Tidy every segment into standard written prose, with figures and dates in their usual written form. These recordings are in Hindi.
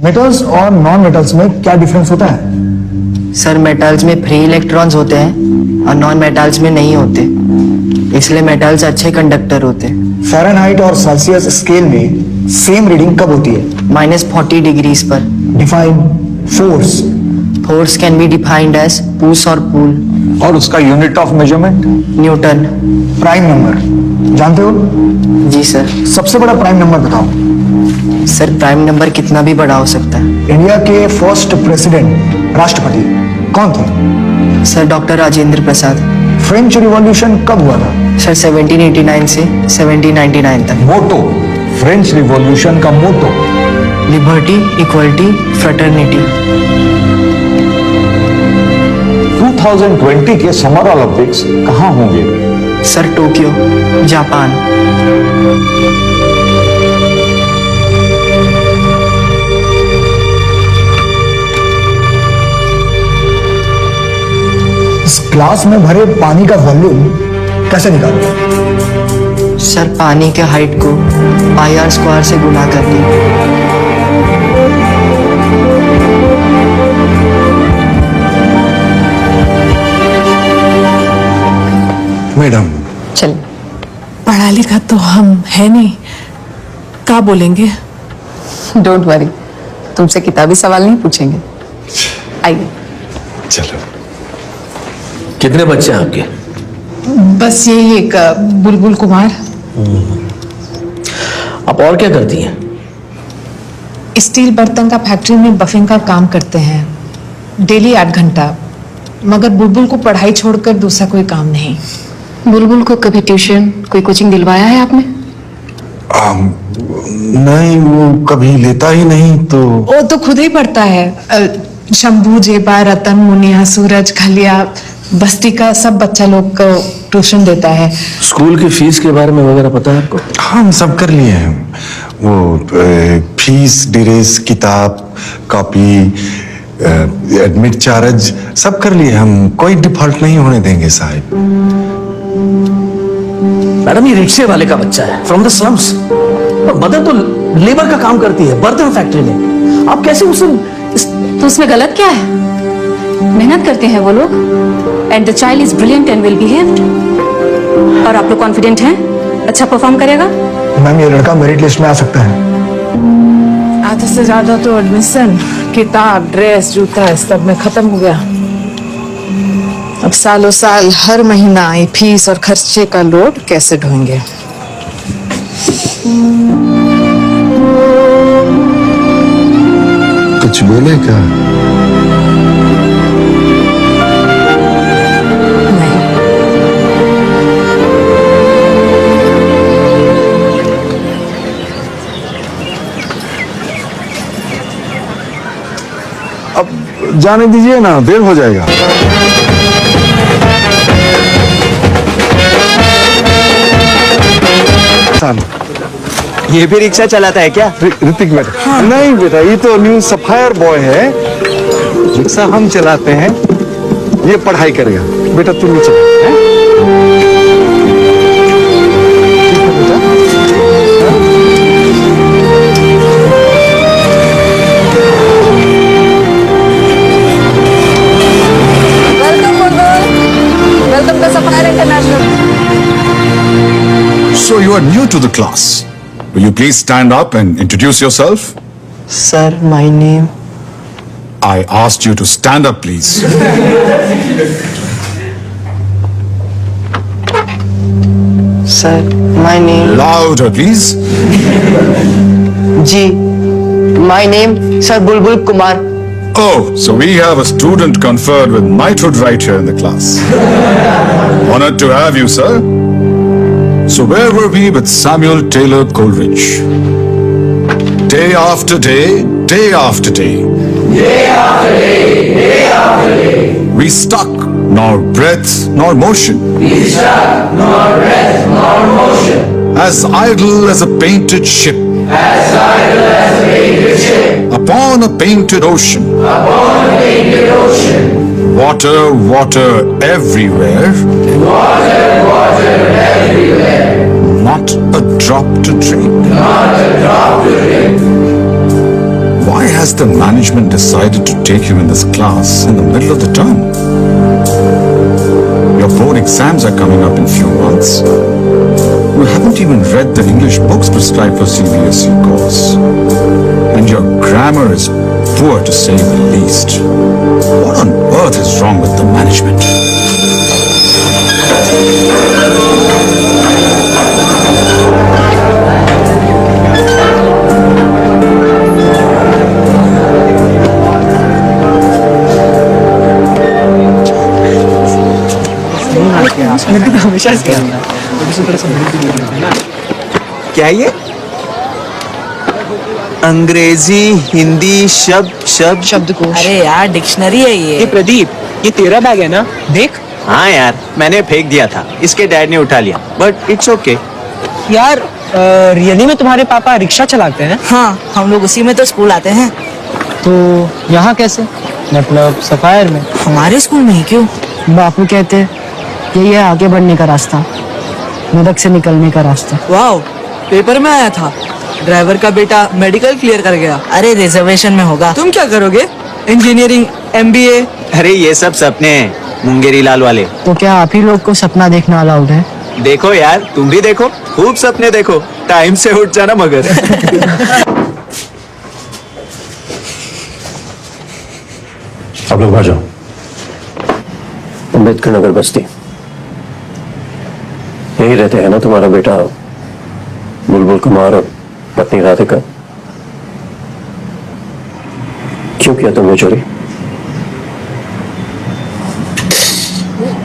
मेटल्स और नॉन मेटल्स में क्या डिफरेंस होता है? सर मेटल्स में फ्री इलेक्ट्रॉन्स होते हैं और नॉन मेटल्स में नहीं होते, इसलिए मेटल्स अच्छे कंडक्टर होते हैं। फ़ारेनहाइट और सेल्सियस स्केल में सेम रीडिंग कब होती है? -40 डिग्रीज पर। Define force. Force can be defined as push और पुल। और उसका unit of measurement? Newton. Prime number जानते हो? जी सर। सबसे बड़ा प्राइम नंबर बताओ। सर प्राइम नंबर कितना भी बड़ा हो सकता है। इंडिया के फर्स्ट प्रेसिडेंट राष्ट्रपति कौन थे? Sir doctor Rajendra Prasad. French revolution कब हुआ था? सर 1789 से 1799 तक। मोटो, फ्रेंच रिवॉल्यूशन का मोटो? Liberty, equality, fraternity. 2020 के समर ओलंपिक्स कहाँ होंगे? Sir Tokyo, Japan. इस ग्लास में भरे पानी का वॉल्यूम कैसे निकालते? सर पानी के हाइट को πr² से गुना करके। मैडम चल, पढ़ा लिखा तो हम है नहीं, क्या बोलेंगे? डोंट वरी, तुमसे किताबी सवाल नहीं पूछेंगे। आइए। चलो। कितने बच्चे हैं आपके? बस यही एक बुलबुल कुमार। आप और क्या करती हैं? स्टील बर्तन का फैक्ट्री में बफिंग का काम करते हैं, डेली 8 घंटा। मगर बुलबुल को पढ़ाई छोड़कर दूसरा कोई काम नहीं। बुलबुल को कभी ट्यूशन, कोई कोचिंग दिलवाया है आपने? नहीं, वो कभी लेता ही नहीं। तो वो तो खुद ही पढ़ता है। शंभू, जेबा, रतन, मुनिया, सूरज, खलिया, बस्ती का सब बच्चा लोग को ट्यूशन देता है। स्कूल की फीस के बारे में वगैरह पता है आपको? हम सब कर लिए हैं। वो फीस, ड्रेस, किताब, कॉपी, एडमिट चार्ज सब कर लिए हम। कोई डिफॉल्ट नहीं होने देंगे साहब। मैडम ये रिक्शे वाले का बच्चा है, फ्रॉम द स्लम्स। और मदर तो लेबर का काम करती है बर्तन फैक्ट्री में। आप कैसे उसे तो उसमें गलत क्या है? मेहनत करते हैं वो लोग, and the child is brilliant and well behaved. और आप लोग कॉन्फिडेंट हैं अच्छा परफॉर्म करेगा? मैम ये लड़का मेरिट लिस्ट में आ सकता है। आधे से ज्यादा तो एडमिशन, किताब, ड्रेस, जूता इस सब में खत्म हो गया। अब सालों साल हर महीना ये फीस और खर्चे का लोड कैसे ढोएंगे? कुछ बोले क्या? अब जाने दीजिए ना, देर हो जाएगा। ये भी रिक्शा चलाता है क्या? ऋतिक बेटा? हाँ। नहीं बेटा, ये तो न्यू सफायर बॉय है। रिक्शा हम चलाते हैं, ये पढ़ाई करेगा। बेटा तुम भी चला। Welcome to Sapphire International. So you are new to the class. Will you please stand up and introduce yourself? Sir, my name. I asked you to stand up, please. Sir, my name. Louder, please. Ji. My name, Sir Bulbul Kumar. Oh, so we have a student conferred with knighthood right here in the class. Honored to have you, sir. So where were we with Samuel Taylor Coleridge? Day after day, day after day. Day after day, day after day. We stuck, nor breath, nor motion. We stuck, nor breath, nor motion. As idle as a painted ship. As idle as a painted ship. Upon a painted ocean. Upon a painted ocean. Water, water everywhere. Water, water everywhere. Not a drop to drink. Not a drop to drink. Why has the management decided to take you in this class in the middle of the term? Your board exams are coming up in few months. You haven't even read the English books prescribed for CBSE course. And your grammar is poor to say the least. What on earth is wrong with the management? क्या ये अंग्रेजी हिंदी शब्दकोश? अरे यार डिक्शनरी है ये। प्रदीप, ये तेरा बैग है ना? देख। हाँ यार, मैंने फेंक दिया था, इसके डैड ने उठा लिया, बट इट्स ओके। यार रियली में तुम्हारे पापा रिक्शा चलाते हैं? हाँ, हम लोग उसी में तो स्कूल आते हैं। तो यहाँ कैसे? मतलब सफायर में? हमारे स्कूल में ही क्यों? बापू कहते यही है आगे बढ़ने का रास्ता, नरक से निकलने का रास्ता। वाओ, पेपर में आया था ड्राइवर का बेटा मेडिकल क्लियर कर गया। अरे रिजर्वेशन में होगा। तुम क्या करोगे? Engineering, MBA? अरे ये सब सपने हैं मुंगेरी लाल वाले। तो क्या आप ही लोग को सपना देखना अलाउड है? देखो यार, तुम भी देखो, खूब सपने देखो, टाइम से उठ जाना मगर। आप लोग आ जाओ। अम्बेडकर नगर बस्ती यही रहते हैं ना तुम्हारा बेटा बुलबुल कुमार और पत्नी राधिका? क्यों किया तुमने चोरी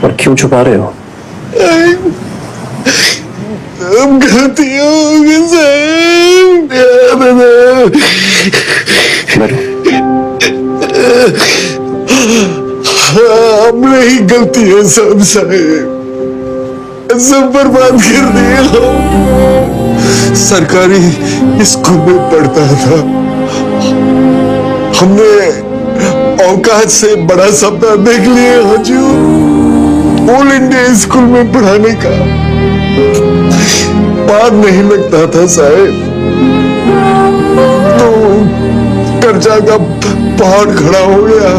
और क्यों छुपा रहे हो? अब गलती हो गई साहब। हमने ही गलती है सब साहब, सब बर्बाद कर दिया। सरकारी स्कूल में पढ़ता था, हमने औकात से बड़ा सपना देख लिया हजूर, ऑल इंडिया स्कूल में पढ़ाने का। पार नहीं लगता था साहब, तो कर्जा का पहाड़ खड़ा हो गया,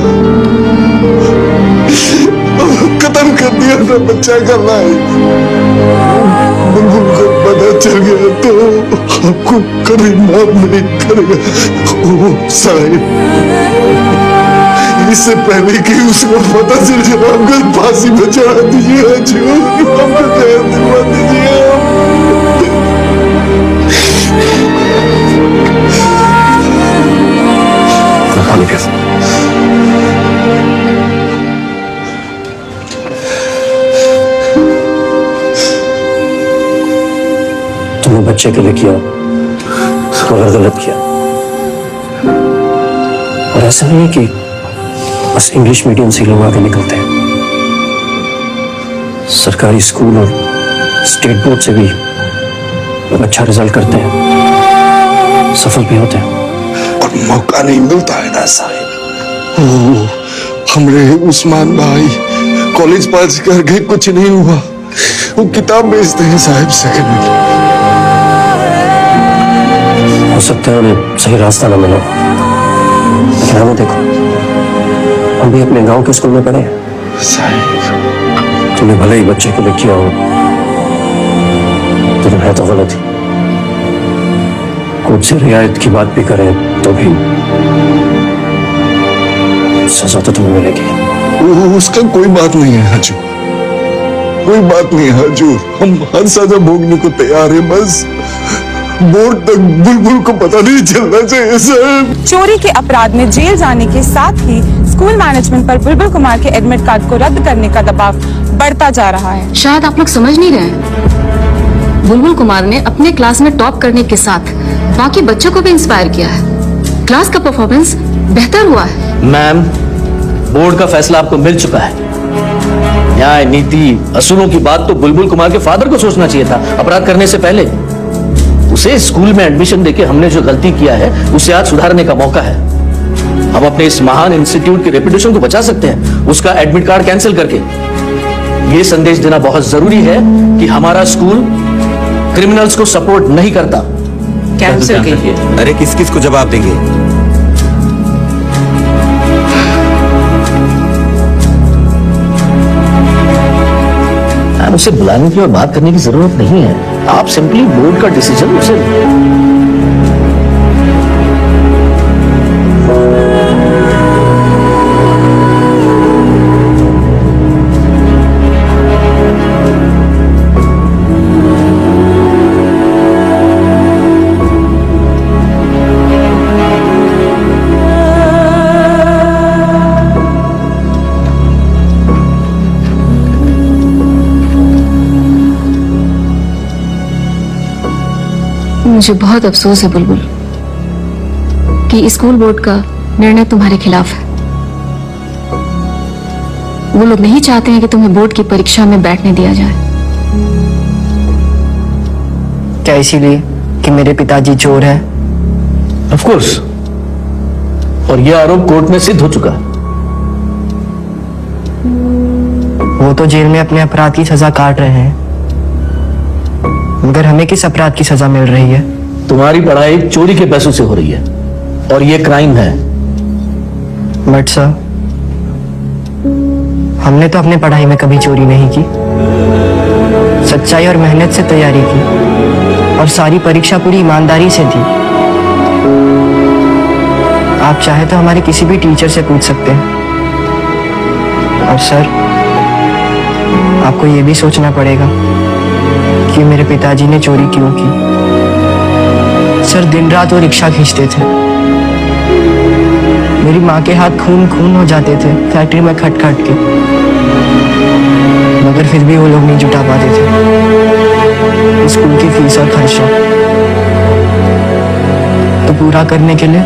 खत्म कर दिया था बच्चा का लाइफ। बुलबुल को पता चल गया तो आपको कभी माफ नहीं करेगा ओ साहिब। इससे पहले कि उसको पता चल जाए आपको फांसी पे चढ़ा दीजिए हजूर, हमको जहर दिलवा दीजिए। तुमने बच्चे के लिए किया मगर गलत किया। और ऐसा नहीं है कि बस इंग्लिश मीडियम से लोग आगे निकलते हैं, सरकारी स्कूल और स्टेट बोर्ड से भी लोग अच्छा रिजल्ट करते हैं, सफल भी होते हैं। और मौका नहीं मिलता है ना साहिब। हमरे उस्मान भाई कॉलेज पास करके कुछ नहीं हुआ, वो किताब बेचते हैं साहिब सेकंड में। हो सकता है उन्हें सही रास्ता न मिला, लेकिन हमें देखो, हम भी अपने गांव के स्कूल में पढ़े हैं साहिब। तुमने भले ही बच्चे के लिए किया हो, लेकिन है तो गलत ही। कुछ से रियायत की बात भी करें तो भी सजा तो तुम्हें मिलेगी। उसका कोई बात नहीं है हजूर, कोई बात नहीं है हजूर, हम हर सजा भोगने को तैयार हैं, बस बोर्ड तक बुलबुल को पता नहीं चलना चाहिए सर। चोरी के अपराध में जेल जाने के साथ ही स्कूल मैनेजमेंट पर बुलबुल कुमार के एडमिट कार्ड को रद्द करने का दबाव बढ़ता जा रहा है। शायद आप लोग समझ नहीं रहे हैं, बुलबुल कुमार ने अपने क्लास में टॉप करने के साथ बाकी बच्चों को भी इंस्पायर किया है। क्लास का परफॉर्मेंस बेहतर हुआ है। मैम, बोर्ड का फैसला आपको मिल चुका है। न्याय, नीति, असूलों की बात तो बुलबुल कुमार के फादर को सोचना चाहिए था अपराध करने से पहले। उसे स्कूल में एडमिशन देके हमने जो गलती किया है उसे आज सुधारने का मौका है। हम अपने इस महान इंस्टीट्यूट की रेपुटेशन को बचा सकते हैं उसका एडमिट कार्ड कैंसिल करके। ये संदेश देना बहुत जरूरी है कि हमारा स्कूल क्रिमिनल्स को सपोर्ट नहीं करता। कैंसिल कीजिए। अरे किस किस को जवाब देंगे? उसे बुलाने की और बात करने की जरूरत नहीं है। आप सिंपली बोर्ड का डिसीजन उसे मुझे बहुत अफसोस है बुलबुल कि स्कूल बोर्ड का निर्णय तुम्हारे खिलाफ है। वो लोग नहीं चाहते हैं कि तुम्हें बोर्ड की परीक्षा में बैठने दिया जाए। क्या इसीलिए कि मेरे पिताजी चोर हैं? ऑफ कोर्स, और यह आरोप कोर्ट में सिद्ध हो चुका है। वो तो जेल में अपने अपराध की सजा काट रहे हैं, मगर हमें किस अपराध की सजा मिल रही है? तुम्हारी पढ़ाई चोरी के पैसों से हो रही है और यह क्राइम है। बट सर, हमने तो अपने पढ़ाई में कभी चोरी नहीं की। सच्चाई और मेहनत से तैयारी की और सारी परीक्षा पूरी ईमानदारी से दी। आप चाहे तो हमारे किसी भी टीचर से पूछ सकते हैं। और सर, आपको ये भी सोचना पड़ेगा कि मेरे पिताजी ने चोरी क्यों की। सर, दिन रात वो रिक्शा खींचते थे। मेरी माँ के हाथ खून खून हो जाते थे फैक्ट्री में खट खट के, मगर फिर भी वो लोग नहीं जुटा पाते थे स्कूल की फीस और खर्चा। तो पूरा करने के लिए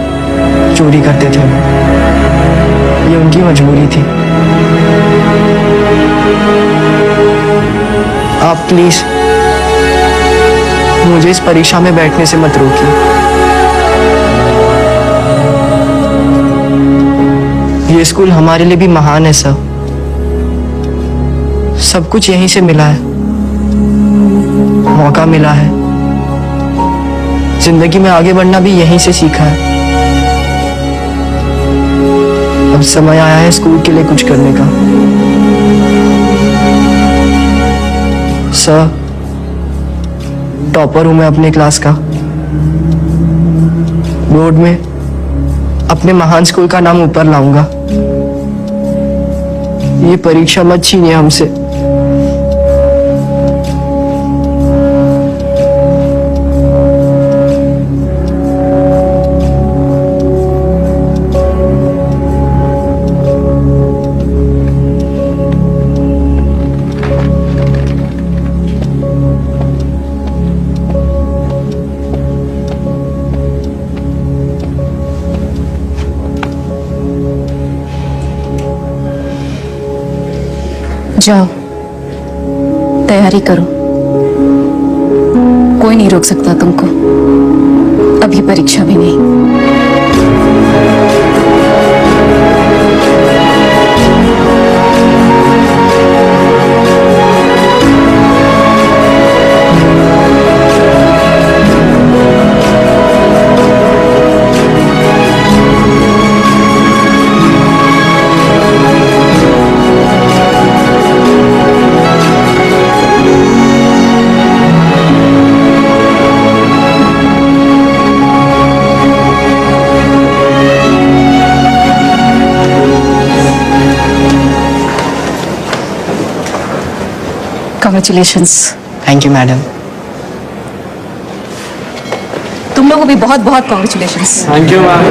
चोरी करते थे वो। ये उनकी मजबूरी थी। आप प्लीज मुझे इस परीक्षा में बैठने से मत रोकिए। ये स्कूल हमारे लिए भी महान है सर। सब कुछ यहीं से मिला है, मौका मिला है। जिंदगी में आगे बढ़ना भी यहीं से सीखा है। अब समय आया है स्कूल के लिए कुछ करने का। सर, टॉपर हूं मैं अपने क्लास का। बोर्ड में अपने महान स्कूल का नाम ऊपर लाऊंगा। ये परीक्षा मत छीनिए हमसे। जाओ, तैयारी करो। कोई नहीं रोक सकता तुमको। अभी परीक्षा भी नहीं। Congratulations. Thank you madam. तुम लोगों को भी बहुत बहुत कॉन्ग्रेचुलेशंस। Thank you ma'am.